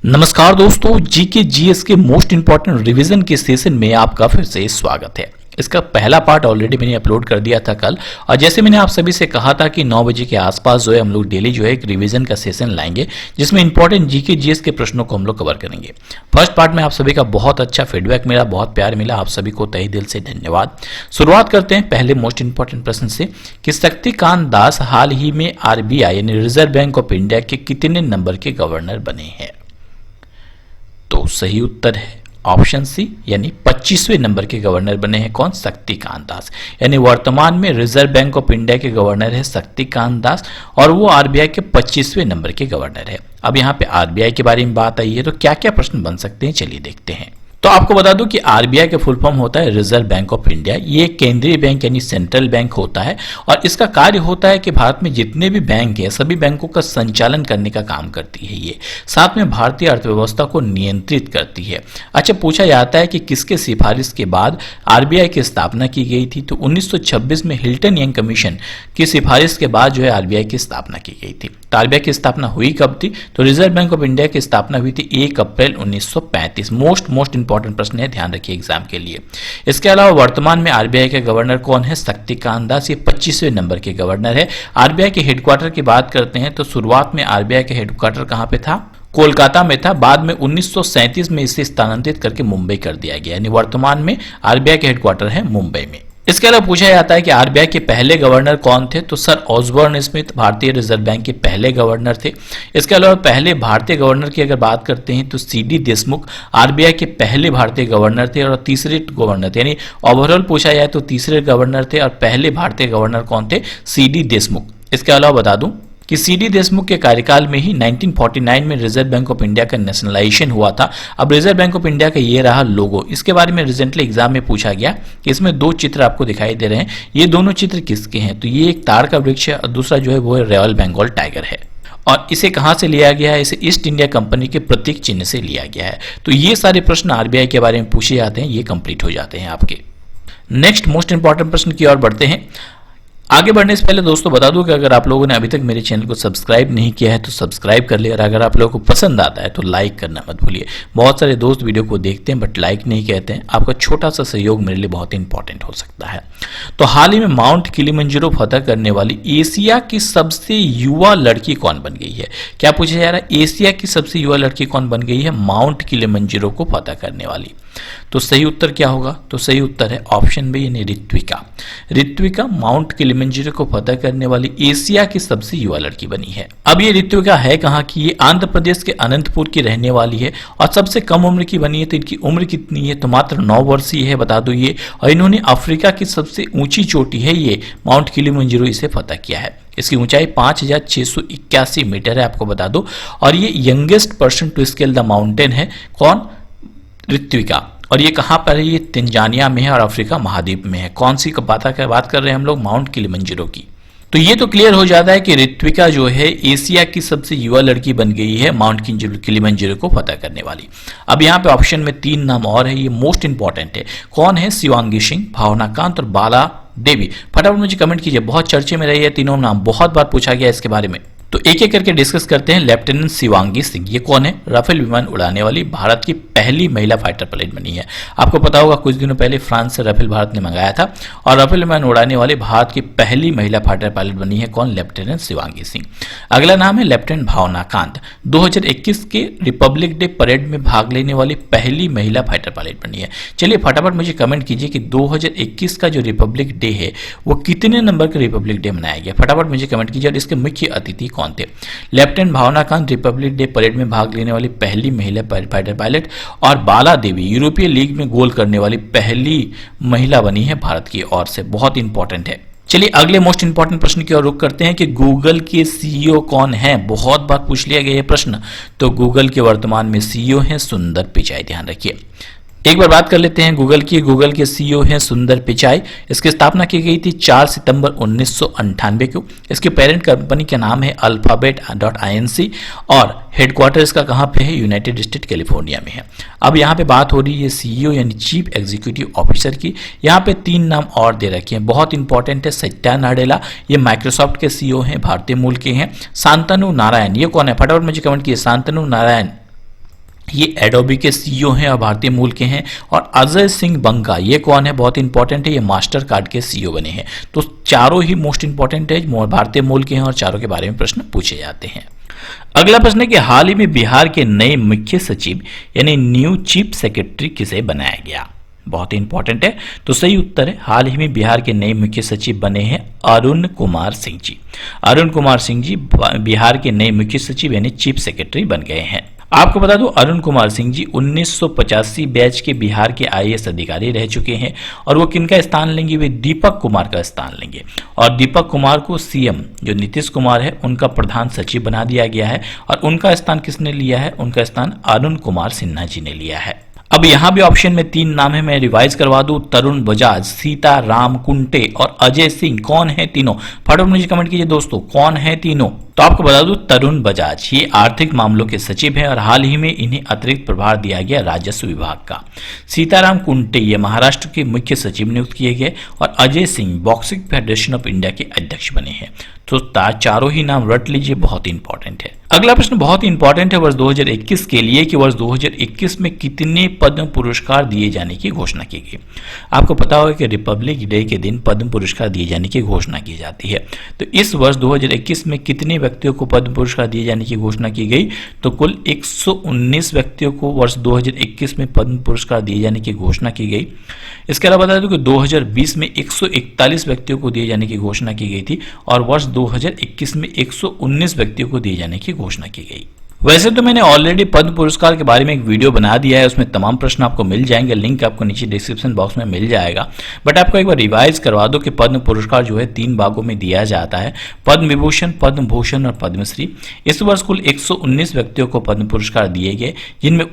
नमस्कार दोस्तों, GK GS के मोस्ट इंपॉर्टेंट रिवीजन के सेशन में आपका फिर से स्वागत है। इसका पहला पार्ट ऑलरेडी मैंने अपलोड कर दिया था कल, और जैसे मैंने आप सभी से कहा था कि 9 बजे के आसपास जो है हम लोग डेली जो है एक रिवीजन का सेशन लाएंगे जिसमें इंपॉर्टेंट जीके जीएस के प्रश्नों को हम लोग कवर करेंगे। फर्स्ट पार्ट में आप सभी का बहुत अच्छा फीडबैक मिला, बहुत प्यार मिला, आप सभी को तहे दिल से धन्यवाद। शुरुआत करते हैं पहले मोस्ट इंपॉर्टेंट प्रश्न से कि शक्तिकांत दास हाल ही में आरबीआई यानी रिजर्व बैंक ऑफ इंडिया के कितने नंबर के गवर्नर बने हैं? तो सही उत्तर है ऑप्शन सी, यानी 25वें नंबर के गवर्नर बने हैं। कौन? शक्तिकांत दास। यानी वर्तमान में रिजर्व बैंक ऑफ इंडिया के गवर्नर है शक्तिकांत दास, और वो आरबीआई के 25वें नंबर के गवर्नर है। अब यहाँ पे आरबीआई के बारे में बात आई है, तो क्या क्या प्रश्न बन सकते हैं, चलिए देखते हैं। तो आपको बता दूं कि आरबीआई का फुल फॉर्म होता है रिजर्व बैंक ऑफ इंडिया। ये केंद्रीय बैंक यानी सेंट्रल बैंक होता है, और इसका कार्य होता है कि भारत में जितने भी बैंक हैं सभी बैंकों का संचालन करने का काम करती है ये। साथ में भारतीय अर्थव्यवस्था को नियंत्रित करती है। अच्छा, पूछा जाता है कि किसके सिफारिश के बाद आरबीआई की स्थापना की गई थी? तो 1926 में हिल्टन यंग कमीशन की सिफारिश के बाद जो है आरबीआई की स्थापना की गई थी। तो आरबीआई की स्थापना हुई कब थी? तो रिजर्व बैंक ऑफ इंडिया की स्थापना हुई थी 1 अप्रैल 1935। मोस्ट इंपॉर्टेंट प्रश्न है, ध्यान रखिए एग्जाम के लिए। इसके अलावा वर्तमान में आरबीआई के गवर्नर कौन है? शक्तिकांत दास। ये 25वें नंबर के गवर्नर है। आरबीआई के हेडक्वार्टर की बात करते हैं तो शुरुआत में आरबीआई के हेडक्वार्टर कहां पे था? कोलकाता में था। बाद में 1937 में इसे स्थानांतरित करके मुंबई कर दिया गया, यानी वर्तमान में आरबीआई के हेडक्वार्टर है मुंबई में। इसके अलावा पूछा जाता है कि आरबीआई के पहले गवर्नर कौन थे? तो सर ऑसबोर्न स्मिथ भारतीय रिजर्व बैंक के पहले गवर्नर थे। इसके अलावा पहले भारतीय गवर्नर की अगर बात करते हैं तो सीडी देशमुख आरबीआई के पहले भारतीय गवर्नर थे और तीसरे गवर्नर थे, यानी ओवरऑल पूछा जाए तो तीसरे गवर्नर थे, और पहले भारतीय गवर्नर कौन थे? सीडी देशमुख। इसके अलावा बता दूं कि सीडी देशमुख के कार्यकाल में ही 1949 में रिजर्व बैंक ऑफ इंडिया का नेशनलाइजेशन हुआ था। अब रिजर्व बैंक ऑफ इंडिया का ये रहा लोगो। इसके बारे में रिसेंटली एग्जाम में पूछा गया कि इसमें 2 चित्र आपको दिखाई दे रहे हैं, ये दोनों चित्र किसके हैं? तो ये एक ताड़ का वृक्ष है और दूसरा जो है वो रॉयल बंगाल टाइगर है। और इसे कहां से लिया गया है? इसे ईस्ट इंडिया कंपनी के प्रतीक चिन्ह से लिया गया है। तो ये सारे प्रश्न आरबीआई के बारे में पूछे जाते हैं, ये कंप्लीट हो जाते हैं आपके। नेक्स्ट मोस्ट इंपॉर्टेंट प्रश्न की ओर बढ़ते हैं। आगे बढ़ने से पहले दोस्तों बता दूं कि अगर आप लोगों ने अभी तक मेरे चैनल को सब्सक्राइब नहीं किया है तो सब्सक्राइब कर लिया, और अगर आप लोगों को पसंद आता है तो लाइक करना मत भूलिए। बहुत सारे दोस्त वीडियो को देखते हैं बट लाइक नहीं कहते हैं। आपका छोटा सा सहयोग मेरे लिए बहुत इंपॉर्टेंट हो सकता है। तो हाल ही में माउंट किलिमंजारो फतह करने वाली एशिया की सबसे युवा लड़की कौन बन गई है? क्या पूछा जा रहा है? एशिया की सबसे युवा लड़की कौन बन गई है माउंट किलिमंजारो को फतह करने वाली? तो सही उत्तर क्या होगा? तो सही उत्तर है ऑप्शन बी, यानी ऋत्विका। ऋत्विका माउंट किलिमंजारो को फतह करने वाली एशिया की सबसे युवा लड़की बनी है। अब ये ऋत्विका है कहाँ की? ये आंध्र प्रदेश के अनंतपुर की रहने वाली है, और सबसे कम उम्र की बनी है। तो इनकी उम्र कितनी है? तो मात्र 9 वर्षीय है, बता दो ये। और इन्होंने अफ्रीका की सबसे ऊंची चोटी है ये माउंट किलिमंजारो, इसे फतह किया है। इसकी ऊंचाई 5681 मीटर है, आपको बता दो। और ये youngest person to scale the mountain है। कौन? ऋत्विका। और ये कहां पर है? ये तंजानिया में है और अफ्रीका महाद्वीप में है। कौन सी बात कर रहे हैं हम लोग? माउंट किलिमंजारो की। तो ये तो क्लियर हो जाता है कि ऋत्विका जो है एशिया की सबसे युवा लड़की बन गई है माउंट किलिमंजारो को फतह करने वाली। अब यहाँ पे ऑप्शन में 3 नाम और है, ये मोस्ट इंपॉर्टेंट है। कौन है? शिवांगी सिंह, भावना कांत और बाला देवी। फटाफट मुझे कमेंट कीजिए, बहुत चर्चे में रही है तीनों नाम, बहुत बार पूछा गया इसके बारे में। तो एक एक करके डिस्कस करते हैं। लेफ्टिनेंट शिवांगी सिंह, ये कौन है? राफेल विमान उड़ाने वाली भारत की पहली महिला फाइटर पायलट बनी है। आपको पता होगा कुछ दिनों पहले फ्रांस से राफेल भारत ने मंगाया था, और राफेल विमान उड़ाने वाली भारत की पहली महिला फाइटर पायलट बनी है। कौन? लेफ्टिनेंट शिवांगी सिंह। अगला नाम है लेफ्टिनेंट भावना कांत। 2021 के रिपब्लिक डे परेड में भाग लेने वाली पहली महिला फाइटर पायलट बनी है। चलिए फटाफट मुझे कमेंट कीजिए कि 2021 का जो रिपब्लिक डे है वो कितने नंबर का रिपब्लिक डे मनाया गया? फटाफट मुझे कमेंट कीजिए। और इसके मुख्य अतिथि कौन थे? लेफ्टिनेंट भावना कांत रिपब्लिक डे परेड में भाग लेने वाली पहली महिला फाइटर पायलट, और बाला देवी यूरोपीय लीग में गोल करने वाली पहली महिला बनी है भारत की ओर से। बहुत इंपॉर्टेंट है। चलिए अगले मोस्ट इंपॉर्टेंट प्रश्न की ओर रुख करते हैं कि गूगल के सीईओ कौन है? बहुत बार पूछ लिया गया ये प्रश्न। तो गूगल के वर्तमान में सीईओ हैं सुंदर पिचाई, ध्यान रखिए। एक बार बात कर लेते हैं गूगल की। गूगल के सीईओ हैं सुंदर पिचाई। इसकी स्थापना की गई थी 4 सितंबर 1998 को। इसके पेरेंट कंपनी का नाम है अल्फाबेट.inc, और हेडक्वार्टर इसका कहाँ पे है? यूनाइटेड स्टेट कैलिफोर्निया में है। अब यहाँ पे बात हो रही है सीईओ यानी चीफ एग्जीक्यूटिव ऑफिसर की। यहाँ पे 3 नाम और दे रखे हैं, बहुत इंपॉर्टेंट है। सत्या नाडेला, ये माइक्रोसॉफ्ट के सीईओ हैं, भारतीय मूल के हैं। शांतनु नारायण, ये कौन है? फटाफट मुझे कमेंट कीजिए। शांतनु नारायण ये एडोबी के सीईओ हैं और भारतीय मूल के हैं। और अजय सिंह बंगा, ये कौन है, बहुत इंपॉर्टेंट है, ये मास्टर कार्ड के सीईओ बने हैं। तो चारों ही मोस्ट इंपॉर्टेंट है, भारतीय मूल के हैं और चारों के बारे में प्रश्न पूछे जाते हैं। अगला प्रश्न है कि हाल ही में बिहार के नए मुख्य सचिव यानी न्यू चीफ सेक्रेटरी किसे बनाया गया। बहुत ही इंपॉर्टेंट है। तो सही उत्तर है, हाल ही में बिहार के नए मुख्य सचिव बने हैं अरुण कुमार सिंह जी। अरुण कुमार सिंह जी बिहार के नए मुख्य सचिव यानी चीफ सेक्रेटरी बन गए हैं। आपको बता दूं, अरुण कुमार सिंह जी 1985 बैच के बिहार के आईएएस अधिकारी रह चुके हैं और वो किनका स्थान लेंगे, वे दीपक कुमार का स्थान लेंगे। और दीपक कुमार को सीएम जो नीतीश कुमार है उनका प्रधान सचिव बना दिया गया है और उनका स्थान किसने लिया है, उनका स्थान अरुण कुमार सिन्हा जी ने लिया है। अब यहां भी ऑप्शन में 3 नाम है, मैं रिवाइज करवा दूं, तरुण बजाज, सीता राम कुंटे और अजय सिंह। कौन है तीनों, फटाफट मुझे कमेंट कीजिए दोस्तों, कौन है तीनों। तो आपको बता दूं, तरुण बजाज ये आर्थिक मामलों के सचिव हैं और हाल ही में इन्हें अतिरिक्त प्रभार दिया गया राजस्व विभाग का। सीताराम कुंटे ये महाराष्ट्र के मुख्य सचिव नियुक्त किए गए और Ajay Singh boxing federation of India के अध्यक्ष बने हैं। तो चारों ही नाम रट लीजिए, बहुत ही इंपॉर्टेंट है। अगला प्रश्न बहुत ही इंपॉर्टेंट है वर्ष 2021 के लिए कि वर्ष 2021 में कितने पद्म पुरस्कार दिए जाने की घोषणा की गई। आपको पता होगा कि रिपब्लिक डे के दिन पद्म पुरस्कार दिए जाने की घोषणा की जाती है। तो इस वर्ष 2021 में कितने व्यक्तियों को पद्म पुरस्कार दिए जाने की घोषणा की गई, तो कुल 119 व्यक्तियों को वर्ष 2021 में पद्म पुरस्कार दिए जाने की घोषणा की गई। इसके अलावा बता दूं कि 2020 में 141 व्यक्तियों को दिए जाने की घोषणा की गई थी और वर्ष 2021 में 119 व्यक्तियों को दिए जाने की घोषणा की गई। वैसे तो मैंने ऑलरेडी पद्म पुरस्कार के बारे में एक वीडियो बना दिया है, उसमें तमाम प्रश्न आपको मिल जाएंगे, लिंक आपको नीचे डिस्क्रिप्शन बॉक्स में मिल जाएगा। बट आपको एक बार रिवाइज करवा दो कि पद्म पुरस्कार जो है 3 भागों में दिया जाता है, पद्म विभूषण, पद्म भूषण और पद्मश्री। इस वर्ष कुल 119 व्यक्तियों को पद्म पुरस्कार दिए गए, जिनमें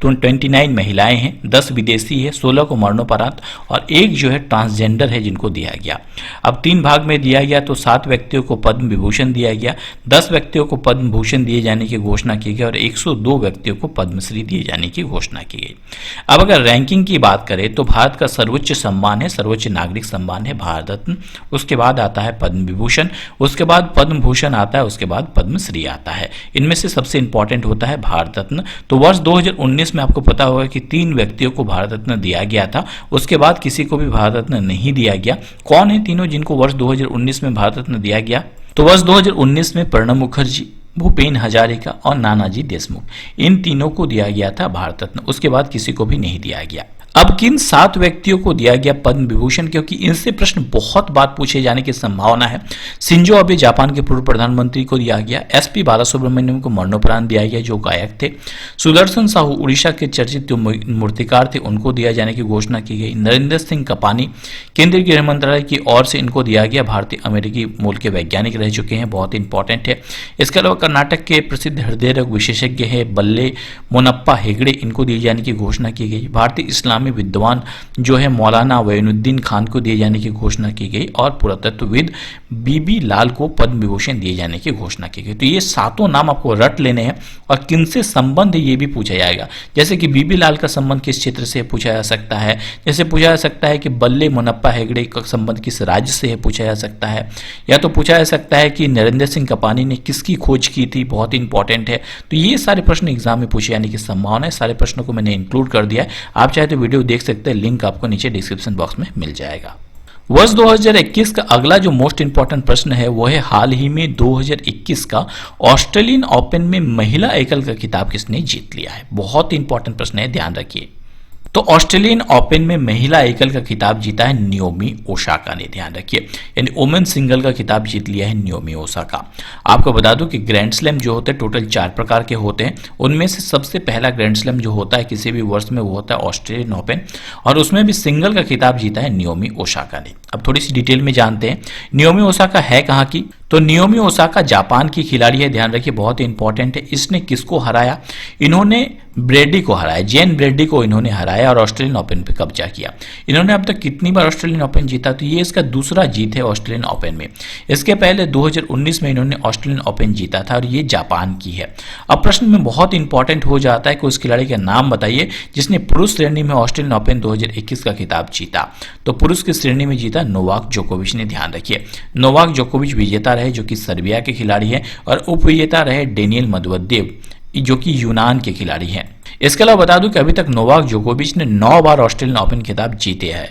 29 महिलाएं हैं, 10 विदेशी है, 16 को मरणोपरांत और 1 जो है ट्रांसजेंडर है जिनको दिया गया। अब 3 भाग में दिया गया, तो 7 व्यक्तियों को पद्म विभूषण दिया गया, 10 व्यक्तियों को पद्म भूषण दिए जाने की घोषणा की गई और 102 व्यक्तियों को पद्मश्री दिए जाने की घोषणा की गई। अब अगर रैंकिंग की बात करें तो भारत का सर्वोच्च सम्मान है, सर्वोच्च नागरिक सम्मान है भारत रत्न, उसके बाद आता है पद्म विभूषण, उसके बाद पद्म भूषण आता है, उसके बाद पद्मश्री आता है। इनमें से सबसे इंपॉर्टेंट होता है भारत रत्न। तो वर्ष 2019 में आपको पता होगा कि 3 व्यक्तियों को भारत रत्न दिया गया था, उसके बाद किसी को भी भारत रत्न नहीं दिया गया। कौन है तीनों जिनको वर्ष 2019 में भारत रत्न दिया गया? तो वर्ष 2019 में प्रणब मुखर्जी, भूपेन हजारिका और नानाजी देशमुख, इन तीनों को दिया गया था भारत रत्न, उसके बाद किसी को भी नहीं दिया गया। अब किन 7 व्यक्तियों को दिया गया पद्म विभूषण, क्योंकि इनसे प्रश्न बहुत बार पूछे जाने की संभावना है। शिंजो अबे जापान के पूर्व प्रधानमंत्री को दिया गया, एसपी बालासुब्रमण्यम को मरणोपरांत दिया गया जो गायक थे, सुदर्शन साहू उड़ीसा के चर्चित जो मूर्तिकार थे उनको दिया जाने की घोषणा की गई, नरेंद्र सिंह कपानी केंद्रीय गृह मंत्रालय की ओर से इनको दिया गया, भारतीय अमेरिकी मूल के वैज्ञानिक रह चुके हैं, बहुत इंपॉर्टेंट है। इसके अलावा कर्नाटक के प्रसिद्ध हृदय रोग विशेषज्ञ है बल्ले मोनप्पा हेगड़े, इनको दिए जाने की घोषणा की गई। भारतीय इस्लामी विद्वान जो है मौलाना वैनुद्दीन खान को दिए जाने की घोषणा की गई और पुरातत्वविद बीबी लाल को पद्म विभूषण दिए जाने की घोषणा की गई। तो ये 7 नाम आपको रट लेने हैं और किनसे संबंध है ये भी पूछा जाएगा। जैसे कि बीबी लाल का संबंध किस क्षेत्र से पूछा जा सकता है, जैसे पूछा जा सकता है कि बल्ले मोनप्पा हेगड़े का संबंध किस राज्य से है पूछा जा सकता है, या तो पूछा जा सकता है कि नरेंद्र सिंह कपानी ने किसकी खोज की थी, बहुत इंपॉर्टेंट है। तो ये सारे प्रश्न एग्जाम में पूछे जाने की संभावना है, सारे प्रश्नों को मैंने इंक्लूड कर दिया है, आप चाहे तो वीडियो देख सकते हैं, लिंक आपको नीचे डिस्क्रिप्शन बॉक्स में मिल जाएगा। वर्ष 2021 का अगला जो मोस्ट इंपॉर्टेंट प्रश्न है वो है हाल ही में 2021 का ऑस्ट्रेलियन ओपन में महिला एकल का खिताब किसने जीत लिया है। बहुत इंपॉर्टेंट प्रश्न है, ध्यान रखिए। तो ऑस्ट्रेलियन ओपन में महिला एकल का खिताब जीता है नियोमी ओसाका ने, ध्यान रखिए, यानी वुमेन सिंगल का खिताब जीत लिया है नियोमी ओसाका। आपको बता दूं कि ग्रैंड स्लैम जो होते हैं टोटल 4 प्रकार के होते हैं, उनमें से सबसे पहला ग्रैंड स्लैम जो होता है किसी भी वर्ष में वो होता है ऑस्ट्रेलियन ओपन, और उसमें भी सिंगल का खिताब जीता है नियोमी ओसाका ने। अब थोड़ी सी डिटेल में जानते हैं नियोमी ओसाका है कहाँ की। तो नियोमी ओसाका जापान की खिलाड़ी है, ध्यान रखिए, बहुत ही इंपॉर्टेंट है। इसने किसको हराया? इन्होंने ब्रेडी को हराया, जेन ब्रेडी को इन्होंने हराया और ऑस्ट्रेलियन ओपन पे कब्जा किया। इन्होंने अब तक कितनी बार ऑस्ट्रेलियन ओपन जीता? तो ये इसका दूसरा जीत है ऑस्ट्रेलियन ओपन में। इसके पहले 2019 में इन्होंने ऑस्ट्रेलियन ओपन जीता था और ये जापान की है। अब प्रश्न में बहुत इंपॉर्टेंट हो जाता है कि उस खिलाड़ी का नाम बताइए जिसने पुरुष श्रेणी में ऑस्ट्रेलियन ओपन 2021 का खिताब जीता। तो पुरुष की श्रेणी में जीता नोवाक जोकोविच ने, ध्यान रखिए। नोवाक जोकोविच विजेता रहे जो कि सर्बिया के खिलाड़ी हैं, और उपविजेता रहे डेनियल मेदवेदेव। जो कि यूनान के खिलाड़ी हैं। इसके अलावा बता दूं कि अभी तक नोवाक जोकोविच ने 9 बार ऑस्ट्रेलियन ओपन खिताब जीते हैं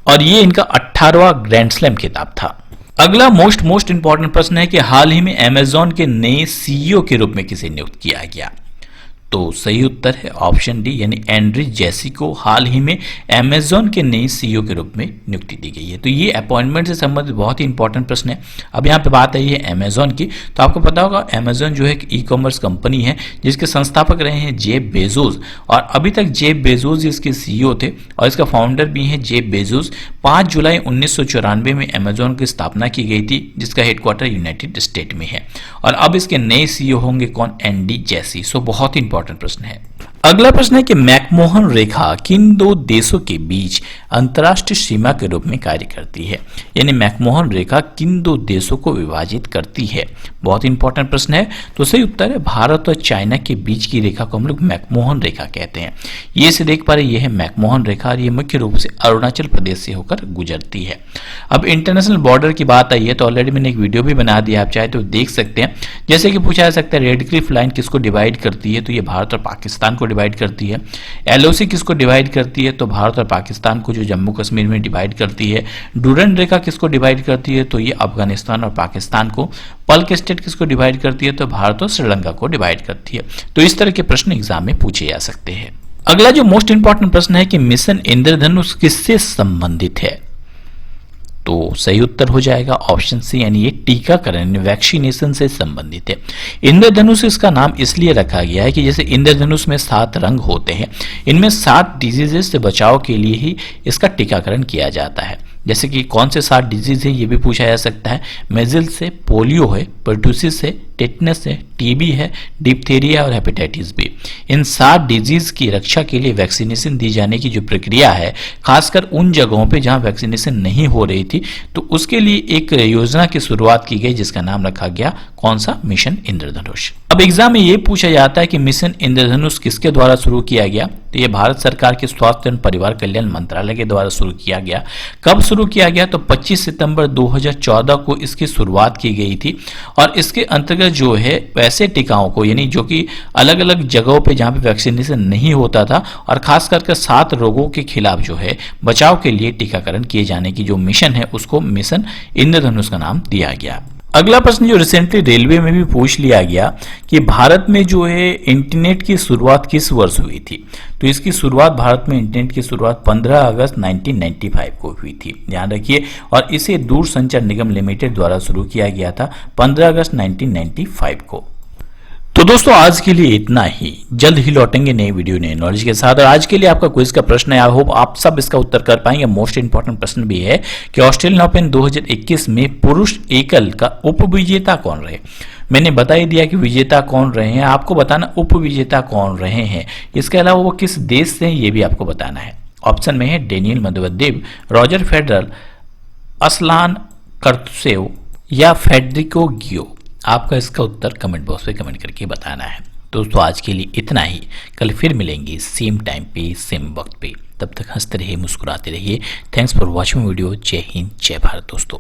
और ये इनका 18वां ग्रैंड स्लैम खिताब था। अगला मोस्ट इंपॉर्टेंट प्रश्न है कि हाल ही में अमेजॉन के नए सीईओ के रूप में किसे नियुक्त किया गया। तो सही उत्तर है ऑप्शन डी, यानी एंड्री जेसी को हाल ही में अमेजॉन के नए सीईओ के रूप में नियुक्ति दी गई है। तो ये अपॉइंटमेंट से संबंधित बहुत ही इंपॉर्टेंट प्रश्न है। अब यहाँ पे बात आई है अमेजॉन की, तो आपको पता होगा अमेजॉन जो है एक ई कॉमर्स कंपनी है जिसके संस्थापक रहे हैं जेफ बेजोस, और अभी तक जेफ बेजोस इसके सीईओ थे और इसका फाउंडर भी है जेफ बेजोस। 5 जुलाई 1994 में अमेजॉन की स्थापना की गई थी जिसका हेडक्वार्टर यूनाइटेड स्टेट में है, और अब इसके नए सीईओ होंगे कौन, एंडी जेसी। सो बहुत ही इंपॉर्टेंट प्रश्न है। अगला प्रश्न है कि मैकमोहन रेखा किन दो देशों के बीच अंतर्राष्ट्रीय सीमा के रूप में कार्य करती है, यानी मैकमोहन रेखा किन दो देशों को विभाजित करती है। बहुत इंपॉर्टेंट प्रश्न है। तो सही उत्तर है भारत और चाइना के बीच की रेखा को हम लोग मैकमोहन रेखा कहते हैं। ये से देख पा रहे, ये है मैकमोहन रेखा और ये मुख्य रूप से अरुणाचल प्रदेश से होकर गुजरती है। अब इंटरनेशनल बॉर्डर की बात आई है तो ऑलरेडी मैंने एक वीडियो भी बना दिया, आप चाहे तो देख सकते हैं। जैसे कि पूछा जा सकता है रेड क्लिफ लाइन किसको डिवाइड करती है, तो ये भारत और पाकिस्तान को डिवाइड करती है। एलओसी किसको डिवाइड करती है, तो भारत और पाकिस्तान को जो जम्मू कश्मीर में डिवाइड करती है। डूरंड रेखा किसको डिवाइड करती है, तो ये अफगानिस्तान और पाकिस्तान को। पल्क स्टेट किसको डिवाइड करती है, तो भारत और श्रीलंका को डिवाइड करती है। तो इस तरह के प्रश्न एग्जाम में पूछे जा सकते हैं। अगला जो मोस्ट इंपॉर्टेंट प्रश्न है कि मिशन इंद्रधनुष किससे संबंधित है, तो सही उत्तर हो जाएगा ऑप्शन सी, यानी ये टीकाकरण वैक्सीनेशन से संबंधित है। इंद्रधनुष इसका नाम इसलिए रखा गया है कि जैसे इंद्रधनुष में 7 रंग होते हैं, इनमें 7 डिजीजेस से बचाव के लिए ही इसका टीकाकरण किया जाता है। जैसे कि कौन से 7 डिजीज है ये भी पूछा जा सकता है। मेजिल्स है, पोलियो है, पर्टूसिस है, टेटनस है, टीबी है, डिप्थेरिया और हेपेटाइटिस बी। इन 7 डिजीज की रक्षा के लिए वैक्सीनेशन दी जाने की जो प्रक्रिया है, खासकर उन जगहों पे जहां वैक्सीनेशन नहीं हो रही थी, तो उसके लिए एक योजना की शुरुआत की गई जिसका नाम रखा गया कौन सा, मिशन इंद्रधनुष। अब एग्जाम में ये पूछा जाता है कि मिशन इंद्रधनुष किसके द्वारा शुरू किया गया, तो ये भारत सरकार के स्वास्थ्य एवं परिवार कल्याण मंत्रालय के द्वारा शुरू किया गया। कब शुरू किया गया, तो 25 सितंबर 2014 को इसकी शुरुआत की गई थी और इसके अंतर्गत जो है वैसे टीकाओं को, यानी जो कि अलग अलग जगहों पे जहां पे वैक्सीनेशन नहीं होता था और खास करके 7 रोगों के खिलाफ जो है बचाव के लिए टीकाकरण किए जाने की जो मिशन है उसको मिशन इंद्रधनुष का नाम दिया गया। अगला प्रश्न जो रिसेंटली रेलवे में भी पूछ लिया गया कि भारत में जो है इंटरनेट की शुरुआत किस वर्ष हुई थी, तो इसकी शुरुआत भारत में इंटरनेट की शुरुआत 15 अगस्त 1995 को हुई थी, ध्यान रखिए। और इसे दूरसंचार निगम लिमिटेड द्वारा शुरू किया गया था 15 अगस्त 1995 को। तो दोस्तों आज के लिए इतना ही, जल्द ही लौटेंगे नई वीडियो नए नॉलेज के साथ। और आज के लिए आपका क्विज का प्रश्न है, आई होप आप सब इसका उत्तर कर पाएंगे। मोस्ट इंपॉर्टेंट प्रश्न भी है कि ऑस्ट्रेलियन ओपन 2021 में पुरुष एकल का उपविजेता कौन रहे। मैंने बता ही दिया कि विजेता कौन रहे हैं, आपको बताना उपविजेता कौन रहे हैं। इसके अलावा वो किस देश से हैं ये भी आपको बताना है। ऑप्शन में है Daniel Medvedev, Roger Federer, Aslan Karatsev या फेडरिको गियो। आपका इसका उत्तर कमेंट बॉक्स पे कमेंट करके बताना है। दोस्तों आज के लिए इतना ही, कल फिर मिलेंगे सेम टाइम पे सेम वक्त पे। तब तक हंसते रहिए, मुस्कुराते रहिए। Thanks for watching video. जय हिंद, जय भारत दोस्तों।